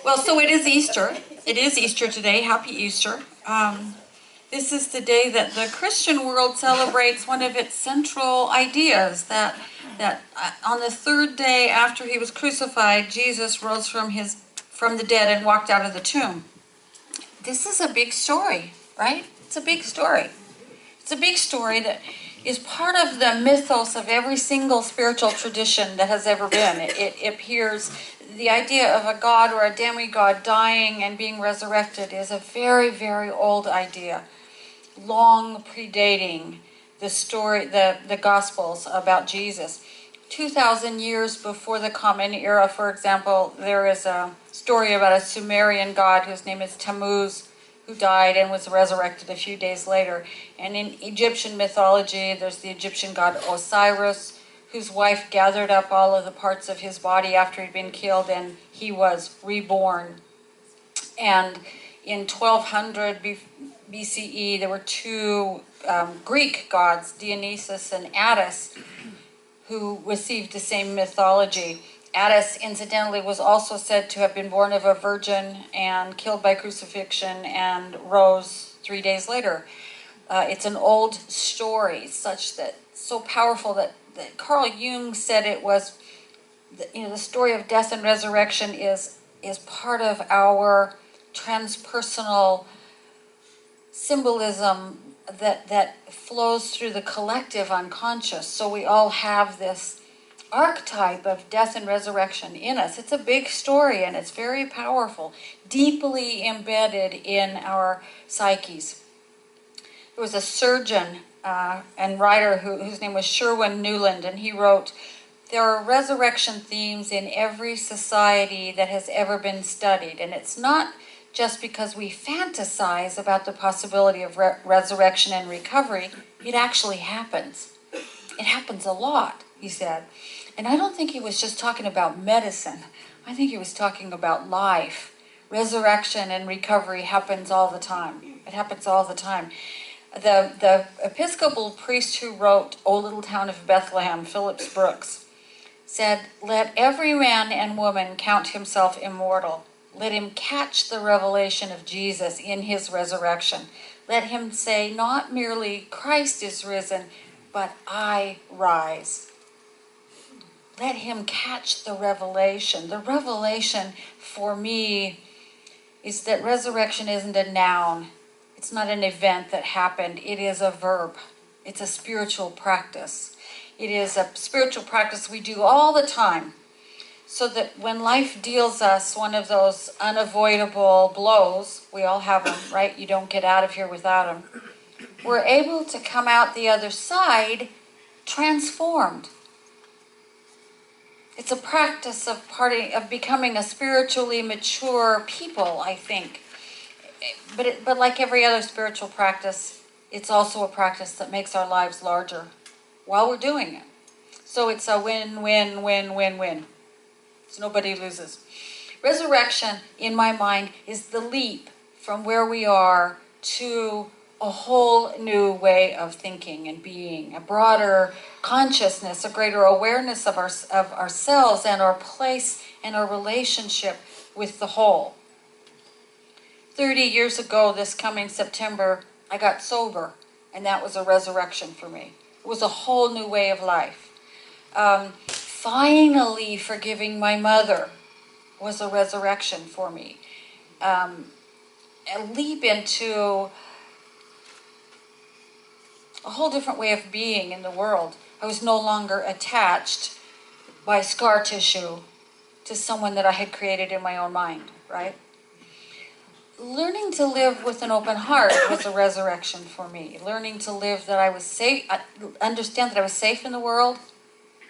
Well, so it is Easter. It is Easter today. Happy Easter. This is the day that the Christian world celebrates one of its central ideas, that on the third day after he was crucified, Jesus rose from the dead and walked out of the tomb. This is a big story, right? It's a big story. It's a big story that is part of the mythos of every single spiritual tradition that has ever been. It appears, the idea of a god or a demigod dying and being resurrected is a very, very old idea, long predating the story, the Gospels about Jesus. 2,000 years before the Common Era, for example, there is a story about a Sumerian god whose name is Tammuz, who died and was resurrected a few days later. And in Egyptian mythology, there's the Egyptian god Osiris, whose wife gathered up all of the parts of his body after he'd been killed, and he was reborn. And in 1200 BCE, there were two Greek gods, Dionysus and Attis, who received the same mythology. Attis, incidentally, was also said to have been born of a virgin and killed by crucifixion and rose 3 days later. It's an old story, so powerful that Carl Jung said it was, the story of death and resurrection is part of our transpersonal symbolism that flows through the collective unconscious. So we all have this archetype of death and resurrection in us. It's a big story and it's very powerful, deeply embedded in our psyches. There was a surgeon and writer whose name was Sherwin Newland, and he wrote, "There are resurrection themes in every society that has ever been studied, and it's not just because we fantasize about the possibility of resurrection and recovery. It actually happens. It happens a lot," he said. And I don't think he was just talking about medicine. I think he was talking about life. Resurrection and recovery happens all the time. It happens all the time. The Episcopal priest who wrote O Little Town of Bethlehem, Phillips Brooks, said, "Let every man and woman count himself immortal. Let him catch the revelation of Jesus in his resurrection. Let him say not merely Christ is risen, but I rise." Let him catch the revelation. The revelation for me is that resurrection isn't a noun. It's not an event that happened. It is a verb. It's a spiritual practice. It is a spiritual practice we do all the time, so that when life deals us one of those unavoidable blows, we all have them, right? You don't get out of here without them. We're able to come out the other side transformed. It's a practice of becoming a spiritually mature people, I think. But like every other spiritual practice, it's also a practice that makes our lives larger while we're doing it. So it's a win-win-win-win-win. So nobody loses. Resurrection, in my mind, is the leap from where we are to a whole new way of thinking and being, a broader consciousness, a greater awareness of ourselves and our place and our relationship with the whole. 30 years ago, this coming September, I got sober, and that was a resurrection for me. It was a whole new way of life. Finally forgiving my mother was a resurrection for me. A leap into a whole different way of being in the world. I was no longer attached by scar tissue to someone that I had created in my own mind, right? Learning to live with an open heart was a resurrection for me. Learning to live that I was safe, understand that I was safe in the world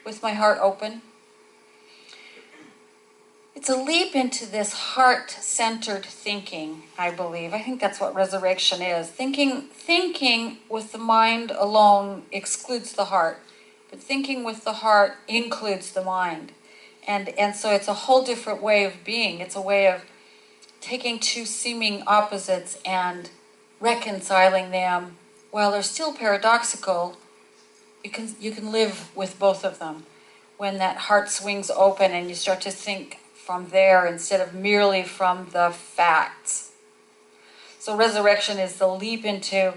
with my heart open. It's a leap into this heart-centered thinking, I believe. I think that's what resurrection is. Thinking with the mind alone excludes the heart, but thinking with the heart includes the mind. And so it's a whole different way of being. It's a way of taking two seeming opposites and reconciling them. While they're still paradoxical, you can live with both of them when that heart swings open and you start to think from there instead of merely from the facts. So resurrection is the leap into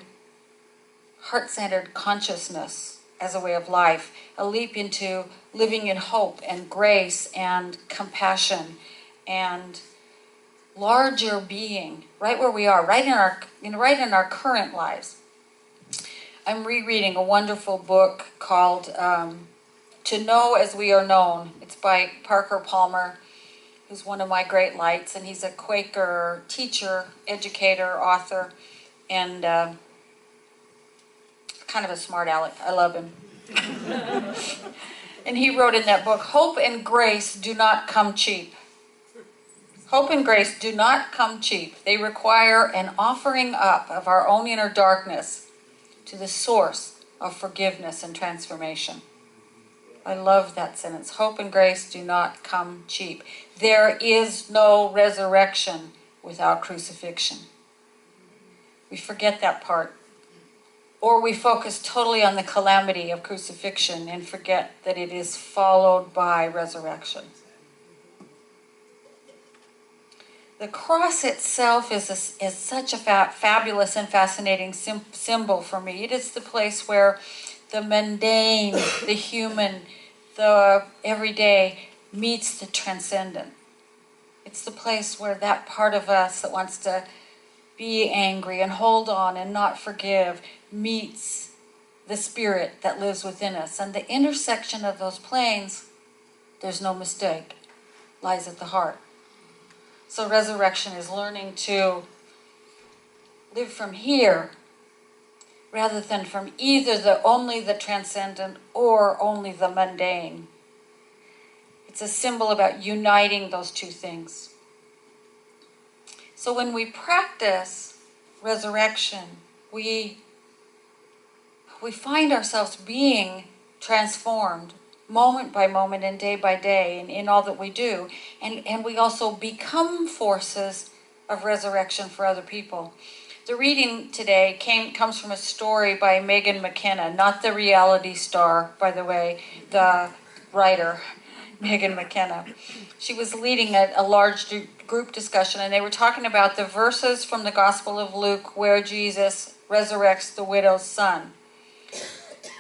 heart-centered consciousness as a way of life, a leap into living in hope and grace and compassion and larger being, right where we are, right in our current lives. I'm rereading a wonderful book called To Know as We Are Known. It's by Parker Palmer, who's one of my great lights, and he's a Quaker teacher, educator, author, and kind of a smart aleck. I love him. And he wrote in that book, hope and grace do not come cheap. Hope and grace do not come cheap. They require an offering up of our own inner darkness to the source of forgiveness and transformation. I love that sentence. Hope and grace do not come cheap. There is no resurrection without crucifixion. We forget that part. Or we focus totally on the calamity of crucifixion and forget that it is followed by resurrection. The cross itself is such a fabulous and fascinating symbol for me. It is the place where the mundane, the human, the everyday meets the transcendent. It's the place where that part of us that wants to be angry and hold on and not forgive meets the spirit that lives within us. And the intersection of those planes, there's no mistake, lies at the heart. So resurrection is learning to live from here rather than from either only the transcendent or only the mundane. It's a symbol about uniting those two things. So when we practice resurrection, we find ourselves being transformed moment by moment and day by day in all that we do. And we also become forces of resurrection for other people. The reading today comes from a story by Megan McKenna, not the reality star, by the way, the writer, Megan McKenna. She was leading a large group discussion, and they were talking about the verses from the Gospel of Luke where Jesus resurrects the widow's son.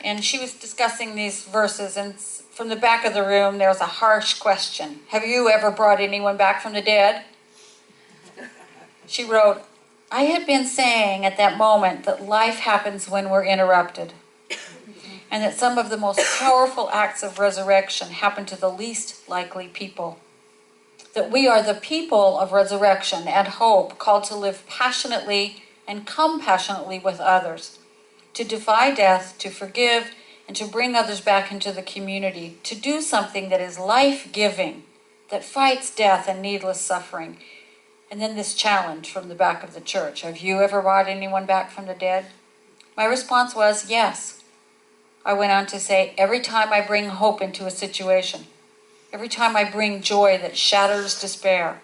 And she was discussing these verses, and from the back of the room there was a harsh question. Have you ever brought anyone back from the dead? She wrote, I had been saying at that moment that life happens when we're interrupted, and that some of the most powerful acts of resurrection happen to the least likely people. That we are the people of resurrection and hope, called to live passionately and compassionately with others, to defy death, to forgive, and to bring others back into the community, to do something that is life-giving, that fights death and needless suffering. And then this challenge from the back of the church. Have you ever brought anyone back from the dead? My response was, yes. I went on to say, every time I bring hope into a situation, every time I bring joy that shatters despair,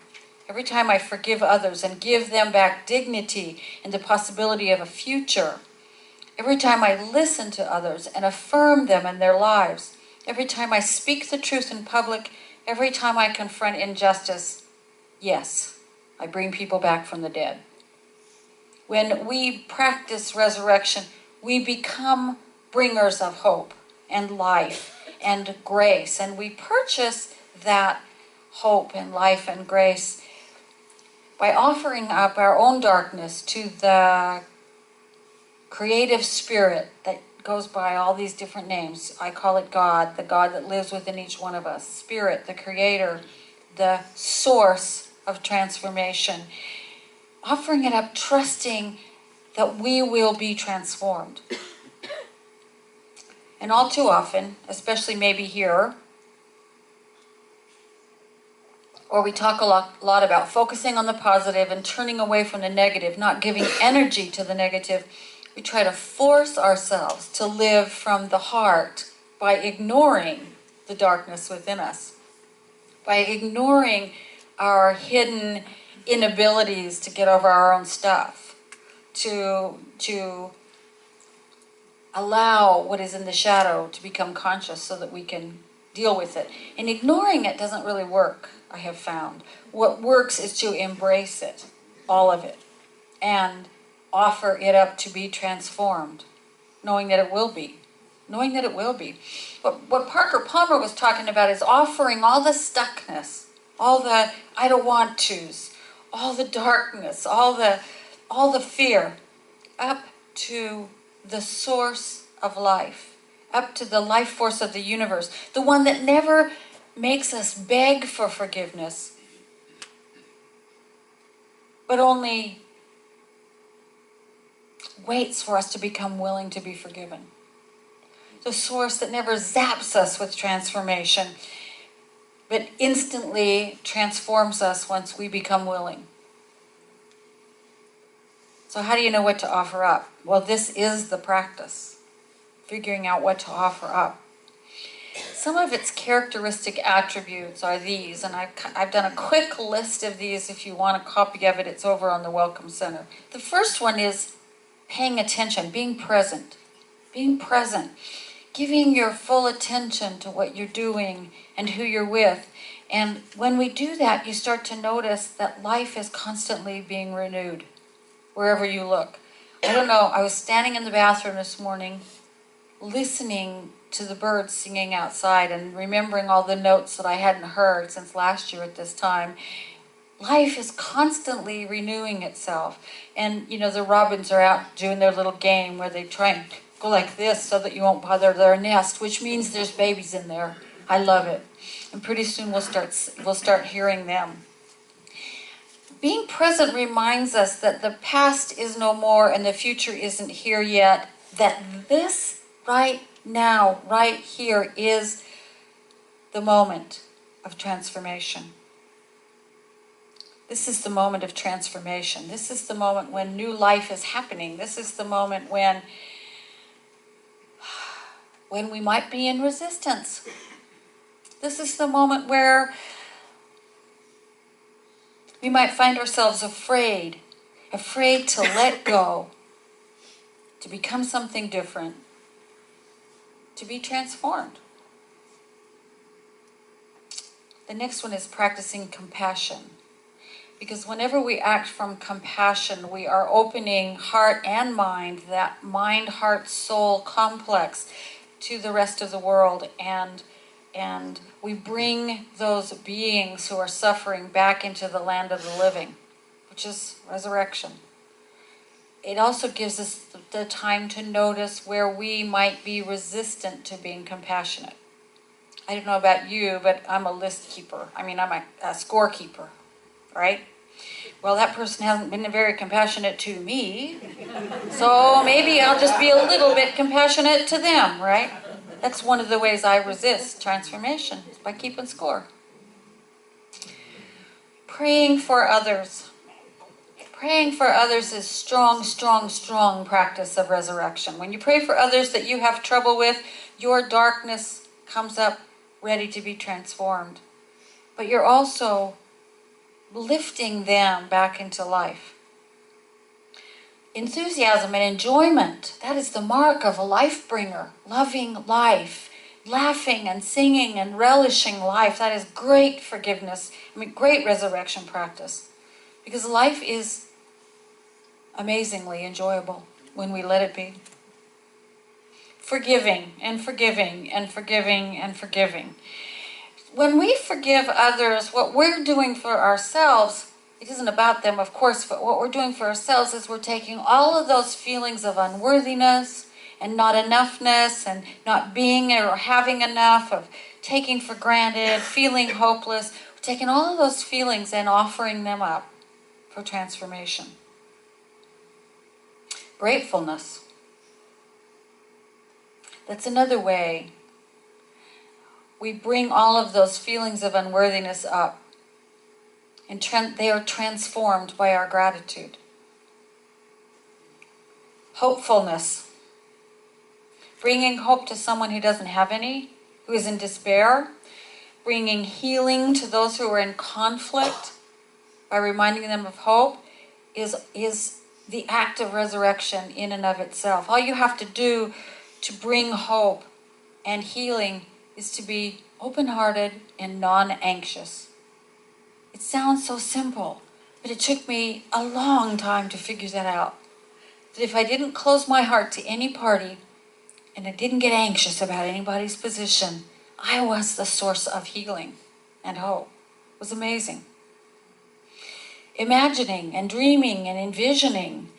every time I forgive others and give them back dignity and the possibility of a future, every time I listen to others and affirm them in their lives, every time I speak the truth in public, every time I confront injustice, yes, I bring people back from the dead. When we practice resurrection, we become bringers of hope and life and grace, and we purchase that hope and life and grace by offering up our own darkness to the creative spirit that goes by all these different names. I call it God, the God that lives within each one of us. Spirit, the creator, the source of transformation. Offering it up, trusting that we will be transformed. And all too often, especially maybe here, or we talk a lot about focusing on the positive and turning away from the negative, not giving energy to the negative, we try to force ourselves to live from the heart by ignoring the darkness within us, by ignoring our hidden inabilities to get over our own stuff, to allow what is in the shadow to become conscious so that we can deal with it. And ignoring it doesn't really work, I have found. What works is to embrace it, all of it, and offer it up to be transformed, knowing that it will be. Knowing that it will be. What Parker Palmer was talking about is offering all the stuckness, all the I don't want tos, all the darkness, all the fear, up to the source of life, up to the life force of the universe, the one that never makes us beg for forgiveness, but only waits for us to become willing to be forgiven. The source that never zaps us with transformation, but instantly transforms us once we become willing. So how do you know what to offer up? Well, this is the practice, figuring out what to offer up. Some of its characteristic attributes are these, and I've done a quick list of these. If you want a copy of it, it's over on the Welcome Center. The first one is paying attention, being present, giving your full attention to what you're doing and who you're with. And when we do that, you start to notice that life is constantly being renewed wherever you look. I don't know, I was standing in the bathroom this morning listening to the birds singing outside and remembering all the notes that I hadn't heard since last year at this time. Life is constantly renewing itself. And, you know, the robins are out doing their little game where they try and go like this so that you won't bother their nest, which means there's babies in there. I love it. And pretty soon we'll start hearing them. Being present reminds us that the past is no more and the future isn't here yet, that this right now, right here, is the moment of transformation. This is the moment of transformation. This is the moment when new life is happening. This is the moment when we might be in resistance. This is the moment where we might find ourselves afraid to let go, to become something different, to be transformed. The next one is practicing compassion. Because whenever we act from compassion, we are opening heart and mind, that mind-heart-soul complex, to the rest of the world, and we bring those beings who are suffering back into the land of the living, which is resurrection. It also gives us the time to notice where we might be resistant to being compassionate. I don't know about you, but I'm a list keeper. I'm a scorekeeper, right? Well, that person hasn't been very compassionate to me, so maybe I'll just be a little bit compassionate to them, right? That's one of the ways I resist transformation, is by keeping score. Praying for others. Praying for others is strong, strong, strong practice of resurrection. When you pray for others that you have trouble with, your darkness comes up ready to be transformed. But you're also lifting them back into life. Enthusiasm and enjoyment, that is the mark of a life bringer, loving life, laughing and singing and relishing life. That is great forgiveness, great resurrection practice. Because life is amazingly enjoyable when we let it be. Forgiving and forgiving and forgiving and forgiving. When we forgive others, what we're doing for ourselves, it isn't about them, of course, but what we're doing for ourselves is we're taking all of those feelings of unworthiness and not enoughness and not being or having enough, of taking for granted, feeling hopeless. We're taking all of those feelings and offering them up for transformation. Gratefulness. That's another way. We bring all of those feelings of unworthiness up, and they are transformed by our gratitude. Hopefulness. Bringing hope to someone who doesn't have any, who is in despair. Bringing healing to those who are in conflict by reminding them of hope is the act of resurrection in and of itself. All you have to do to bring hope and healing is to be open-hearted and non-anxious. It sounds so simple, but it took me a long time to figure that out. That if I didn't close my heart to any party and I didn't get anxious about anybody's position, I was the source of healing and hope. It was amazing. Imagining and dreaming and envisioning.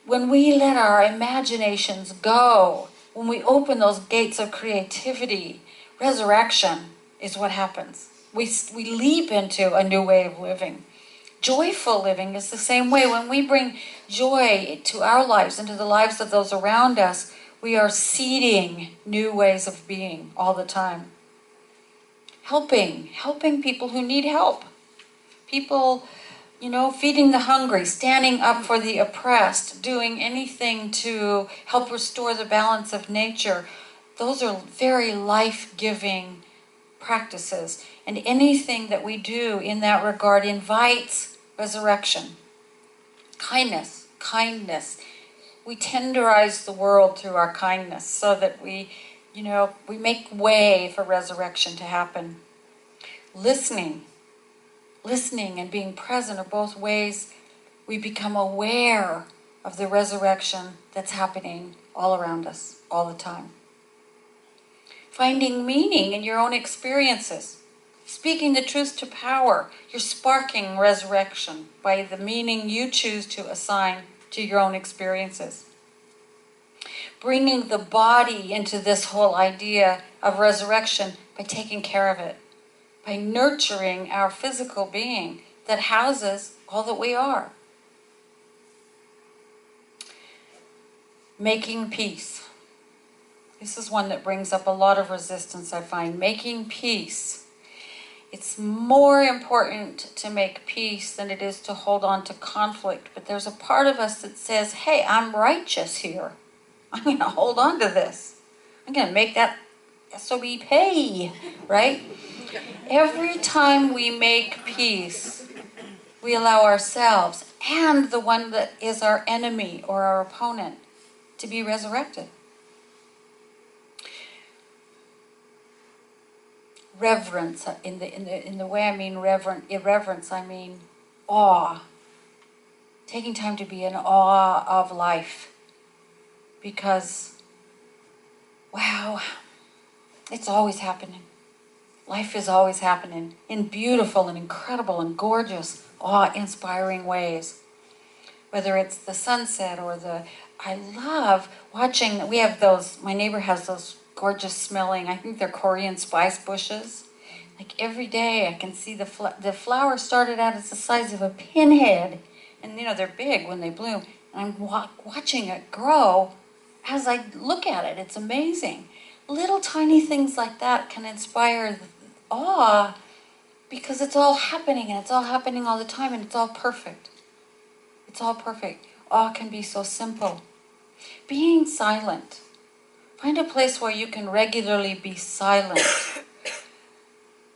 When we let our imaginations go, when we open those gates of creativity, resurrection is what happens. We leap into a new way of living. Joyful living is the same way. When we bring joy to our lives and to the lives of those around us, we are seeding new ways of being all the time. Helping people who need help. People, feeding the hungry, standing up for the oppressed, doing anything to help restore the balance of nature. Those are very life-giving practices. And anything that we do in that regard invites resurrection. Kindness. We tenderize the world through our kindness so that we make way for resurrection to happen. Listening and being present are both ways we become aware of the resurrection that's happening all around us all the time. Finding meaning in your own experiences. Speaking the truth to power. You're sparking resurrection by the meaning you choose to assign to your own experiences. Bringing the body into this whole idea of resurrection by taking care of it. By nurturing our physical being that houses all that we are. Making peace. This is one that brings up a lot of resistance, I find. Making peace. It's more important to make peace than it is to hold on to conflict. But there's a part of us that says, hey, I'm righteous here. I'm going to hold on to this. I'm going to make that SOB pay, right? Every time we make peace, we allow ourselves and the one that is our enemy or our opponent to be resurrected. Reverence, in the way I mean irreverence, I mean awe. Taking time to be in awe of life. Because, wow, it's always happening. Life is always happening in beautiful and incredible and gorgeous, awe-inspiring ways. Whether it's the sunset or I love watching, my neighbor has those gorgeous smelling, I think they're Korean spice bushes. Like every day I can see the flower started out as the size of a pinhead. And they're big when they bloom. And I'm watching it grow as I look at it. It's amazing. Little tiny things like that can inspire awe because it's all happening and it's all happening all the time and it's all perfect. It's all perfect. Awe can be so simple. Being silent. Find a place where you can regularly be silent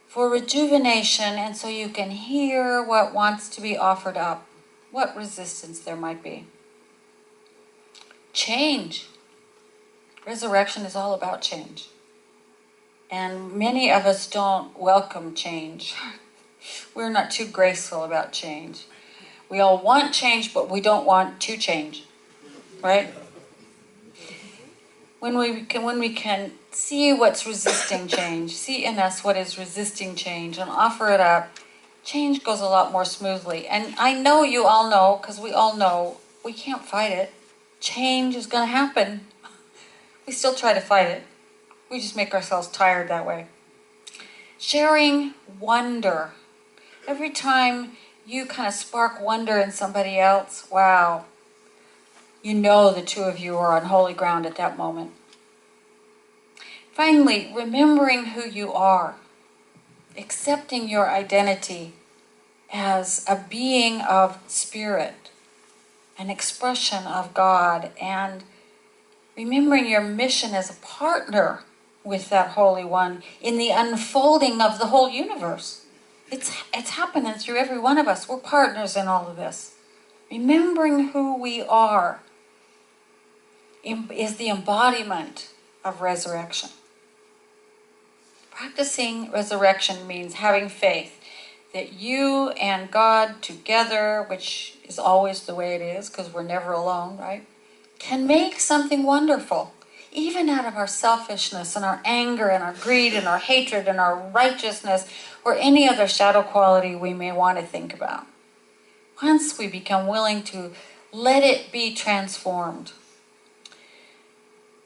for rejuvenation and so you can hear what wants to be offered up, what resistance there might be. Change. Resurrection is all about change. And many of us don't welcome change. We're not too graceful about change. We all want change, but we don't want to change. Right? When we can see what's resisting change, see in us what is resisting change, and offer it up, change goes a lot more smoothly. And I know you all know, because we all know, we can't fight it. Change is going to happen. We still try to fight it. We just make ourselves tired that way. Sharing wonder. Every time you kind of spark wonder in somebody else, wow, you know the two of you are on holy ground at that moment. Finally, remembering who you are. Accepting your identity as a being of spirit, an expression of God, and remembering your mission as a partner with that Holy One in the unfolding of the whole universe. It's happening through every one of us. We're partners in all of this. Remembering who we are is the embodiment of resurrection. Practicing resurrection means having faith that you and God together, which is always the way it is because we're never alone, right, can make something wonderful. Even out of our selfishness and our anger and our greed and our hatred and our righteousness or any other shadow quality we may want to think about. Once we become willing to let it be transformed,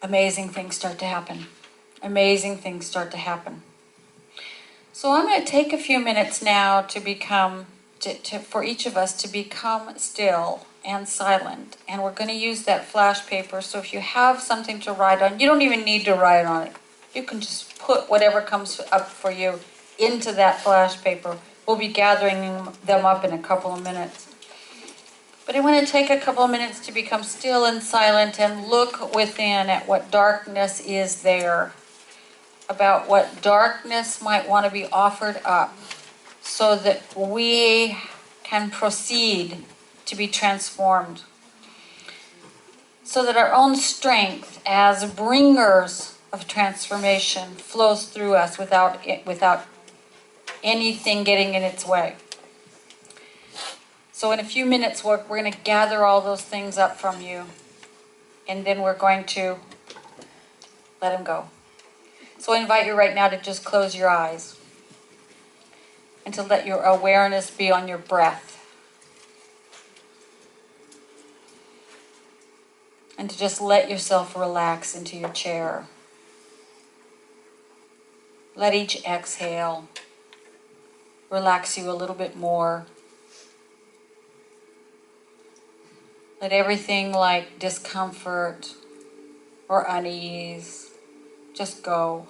amazing things start to happen. Amazing things start to happen. So I'm going to take a few minutes now to become, for each of us to become still and silent. And we're going to use that flash paper. So if you have something to write on, you don't even need to write on it. You can just put whatever comes up for you into that flash paper. We'll be gathering them up in a couple of minutes. But I want to take a couple of minutes to become still and silent and look within at what darkness is there, about what darkness might want to be offered up so that we can proceed to be transformed, so that our own strength as bringers of transformation flows through us without anything getting in its way. So in a few minutes, we're going to gather all those things up from you, and then we're going to let them go. So I invite you right now to just close your eyes and to let your awareness be on your breath. And to just let yourself relax into your chair. Let each exhale relax you a little bit more. Let everything like discomfort or unease just go.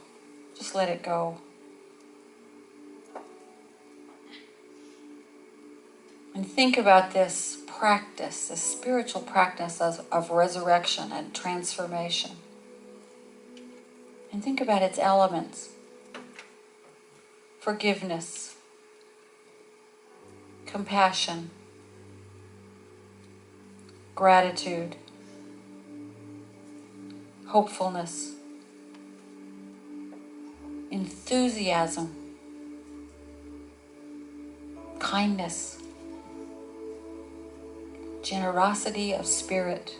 Just let it go. And think about this practice, this spiritual practice of resurrection and transformation. And think about its elements. Forgiveness, compassion, gratitude, hopefulness, enthusiasm, kindness, generosity of spirit,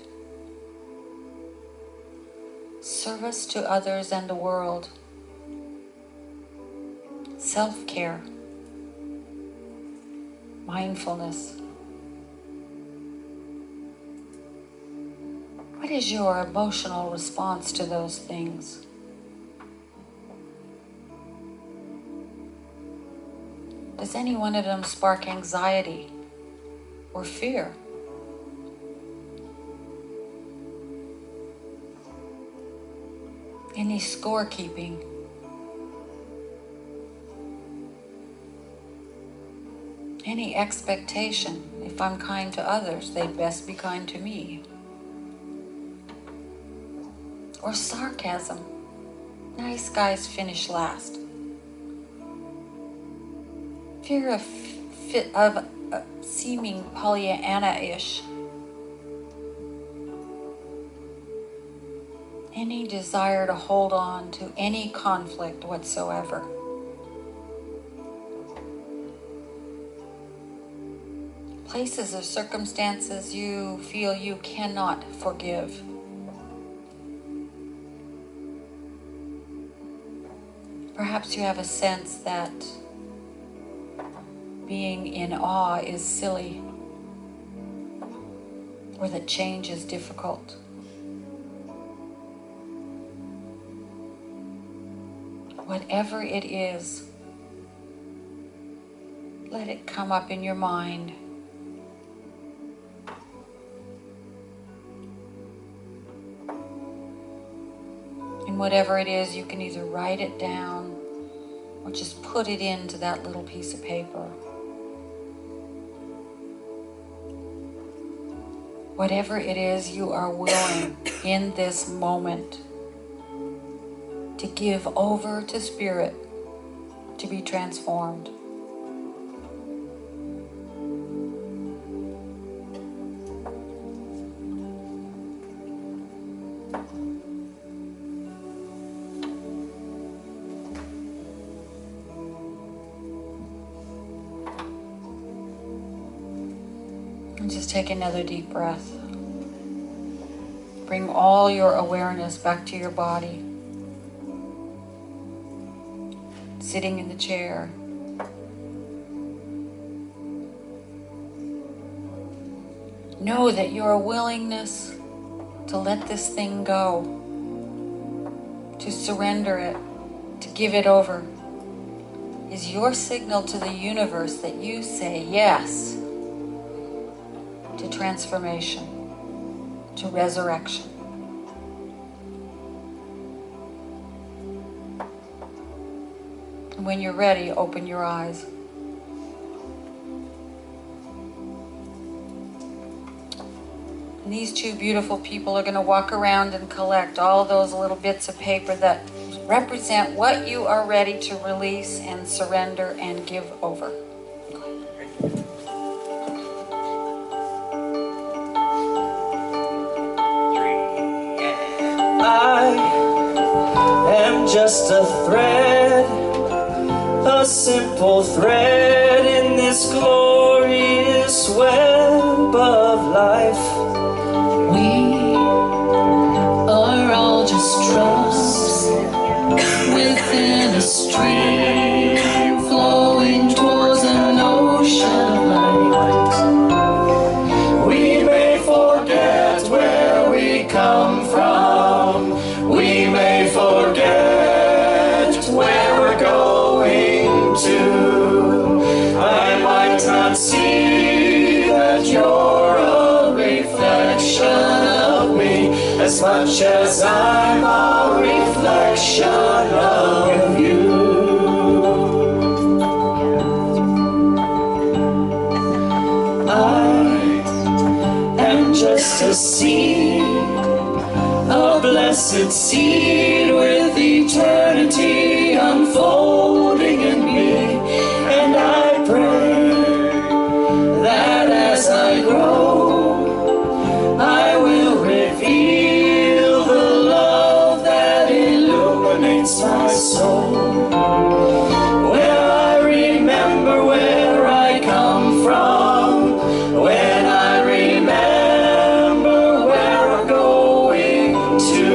service to others and the world, self-care, mindfulness. What is your emotional response to those things? Does any one of them spark anxiety or fear? Any scorekeeping? Any expectation? If I'm kind to others, they'd best be kind to me. Or sarcasm? Nice guys finish last. Fear of seeming Pollyanna-ish. Any desire to hold on to any conflict whatsoever. Places or circumstances you feel you cannot forgive. Perhaps you have a sense that being in awe is silly, or that change is difficult. Whatever it is, let it come up in your mind. And whatever it is, you can either write it down or just put it into that little piece of paper. Whatever it is you are willing in this moment to give over to Spirit to be transformed. And just take another deep breath. Bring all your awareness back to your body. Sitting in the chair. Know that your willingness to let this thing go, to surrender it, to give it over, is your signal to the universe that you say yes to transformation, to resurrection. And when you're ready, open your eyes. And these two beautiful people are going to walk around and collect all those little bits of paper that represent what you are ready to release and surrender and give over. I am just a thread, a simple thread in this glorious web of life. We are all just drops within a stream flowing towards an ocean of light. We may forget where we come from. We may forget where we're going to. I might not see that you're a reflection of me as much as I'm a reflection of you. I am just a seed, a blessed seed with eternity unfolding in me, and I pray that as I grow, I will reveal the love that illuminates my soul, where I remember where I come from, when I remember where we're going to,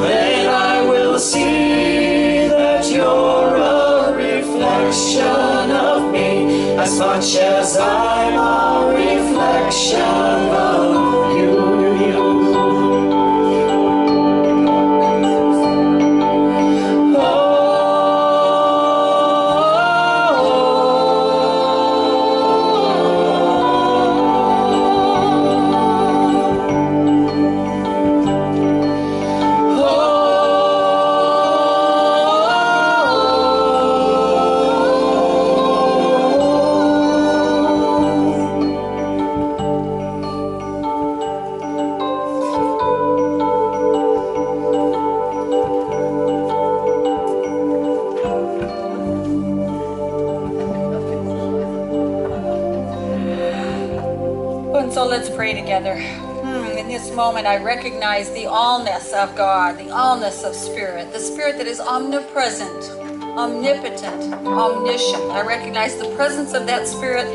then I will see that you're a reflection of me as much as I'm a reflection of you. And so let's pray together. In this moment, I recognize the allness of God, the allness of Spirit, the Spirit that is omnipresent, omnipotent, omniscient. I recognize the presence of that Spirit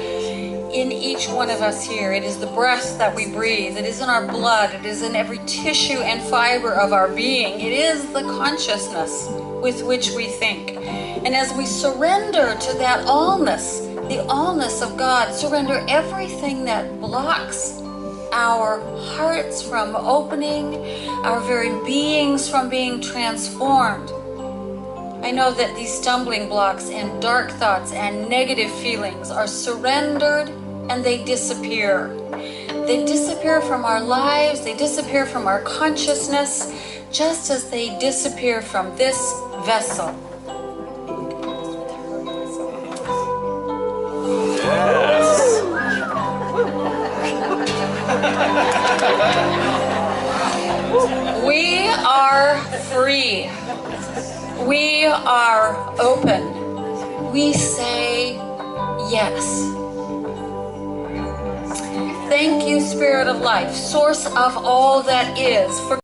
in each one of us here. It is the breath that we breathe. It is in our blood. It is in every tissue and fiber of our being. It is the consciousness with which we think. And as we surrender to that allness, the allness of God, surrender everything that blocks our hearts from opening, our very beings from being transformed. I know that these stumbling blocks and dark thoughts and negative feelings are surrendered and they disappear. They disappear from our lives, they disappear from our consciousness, just as they disappear from this vessel. We are free. We are open. We say yes. Thank you, Spirit of Life, source of all that is, for